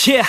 Yeah,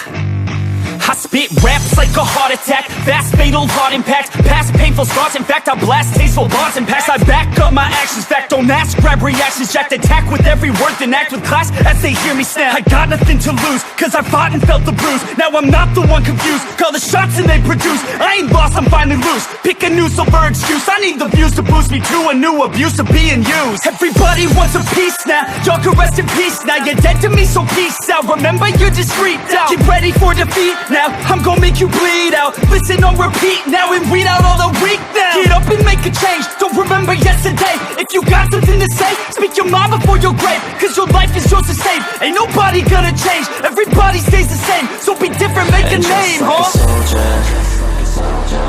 I spit raps like a heart attack, fast fatal heart impact, past painful scars. In fact, I blast tasteful bars and packs. I back up my actions, fact don't ask, grab reactions, jacked attack with every word, then act with class as they hear me snap. I got nothing to lose, cause I fought and felt the bruise. Now I'm not the one confused, call the shots and they produce. I ain't lost, I'm finally loose, pick a new silver excuse. I need the views to boost me to a new abuse of being used. Everybody wants a piece now, y'all can rest in peace now. You're dead to me, so peace out, remember you're discreet out. Get ready for defeat now, I'm gonna make you bleed out. Listen on repeat now and weed out all the weak now. Get up and make a change, don't remember yesterday. If you got something to say, speak your mind before your grave, cause your life is yours to save. Ain't nobody gonna change, everybody stays the same. So be different, make a name, like a soldier,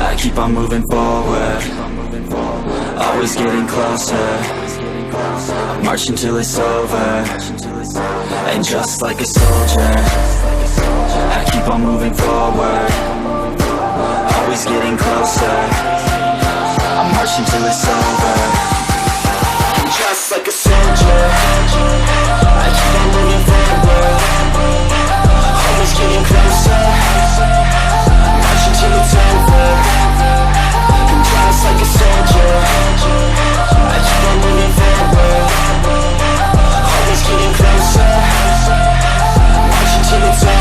I keep on moving forward, always getting closer, marching till it's over. And just like a soldier, I keep on moving forward, always getting closer, I'm marching till it's over. And just like a soldier, I keep on moving forward, always getting closer, I'm marching till it's over. And just like a soldier, I keep on moving forward, always getting closer, I'm marching till it's over.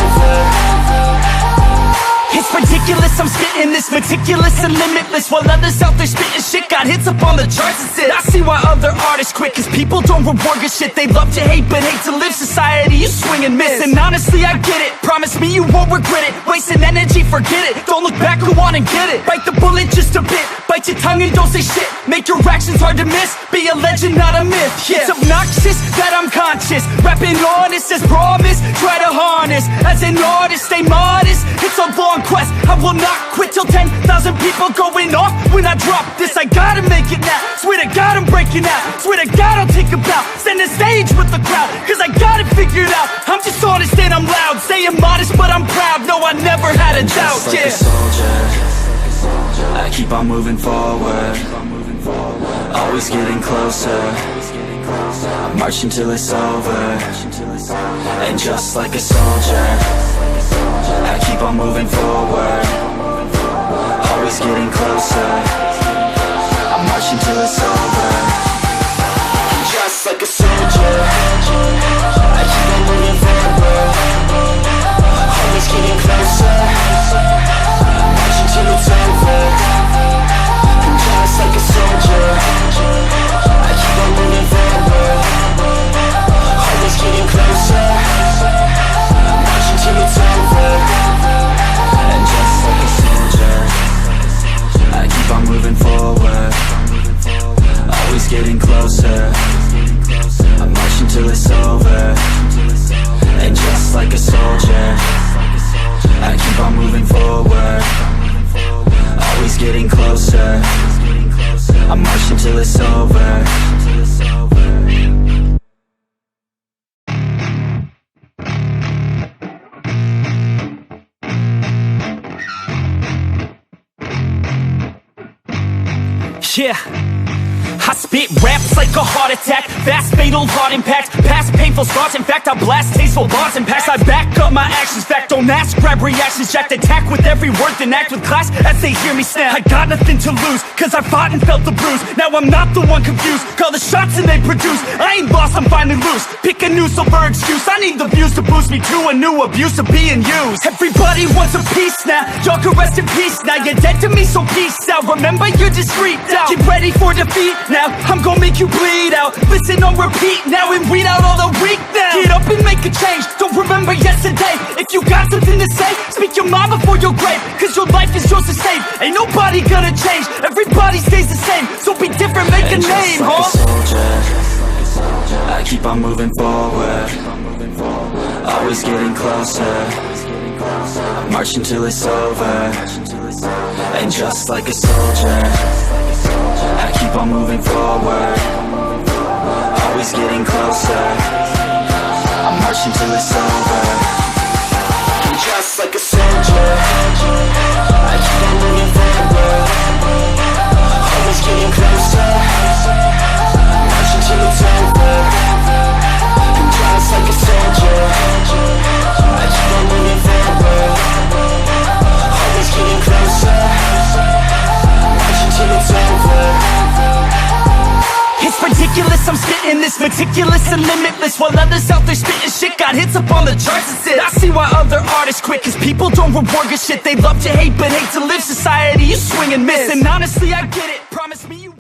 It's ridiculous, I'm spitting this meticulous and limitless, while others out there spitting shit got hits up on the charts and shit. I see why other artists quit, cause people don't reward good shit. They love to hate but hate to live. Society, you swing and miss. And honestly, I get it, promise me you won't regret it. Wasting energy, forget it, don't look back, go on and get it. Bite the bullet just a bit, bite your tongue and don't say shit. Make your actions hard to miss, be a legend, not a myth. Yeah. It's obnoxious that I'm conscious, rapping honest as promise. Try to harness, as an artist, stay modest. It's a long quest, I will not quit till 10,000 people going off when I drop this. I gotta make it now, swear to God I'm breaking out. Swear to God I'll take a bow, stand the stage with the crowd, cause I got it figured out. I'm just honest and I'm loud, saying modest but I'm proud. No, I never had a doubt, just like a soldier, I keep on moving forward, always getting closer, I'm marching till it's over. And just like a soldier, I keep on moving forward, always getting closer, I'm marching till it's over. And just like a soldier, I keep on moving forward, always getting closer, I'm marching till it's over. And just like a soldier, I keep on moving forward, always getting closer, I'm marching till it's over. And just like a soldier, I keep on moving forward, always getting closer, I'm marching till it's over. And just like a soldier, I keep on moving forward, always getting closer, I'm marching till it's over. Yeah, I spit raps like a heart attack, fast fatal heart impact, past painful scars. In fact, I blast tasteful bars and packs. I back up my actions, fact don't ask, grab reactions, jacked attack with every word, then act with class as they hear me snap. I got nothing to lose, cause I fought and felt the bruise. Now I'm not the one confused, call the shots and they produce. I ain't lost, I'm finally loose, pick a new silver excuse. I need the views to boost me to a new abuse of being used. Everybody wants a piece now, y'all can rest in peace now. You're dead to me, so peace out, remember you're discreet out. Get ready for defeat now, I'm gonna make you bleed out. Listen on repeat now and weed out all the weak now. Get up and make a change, don't remember yesterday. If you got something to say, speak your mind before your grave, cause your life is yours to save. Ain't nobody gonna change, everybody stays the same. So be different, make a name, like a soldier, I keep on moving forward, always getting closer, I'm marching till it's over. And just like a soldier, I keep on moving forward, always getting closer, I'm marching till it's over. And just like a soldier, I keep on moving forward, always getting closer, I'm marching till it's over. And just like a soldier, I keep on moving forward. ridiculous. I'm spitting this meticulous and limitless, while others out there spitting shit got hits up on the charts and shit. I see why other artists quit, cause people don't reward good shit. They love to hate but hate to live. Society, you swing and miss, and honestly I get it. Promise me you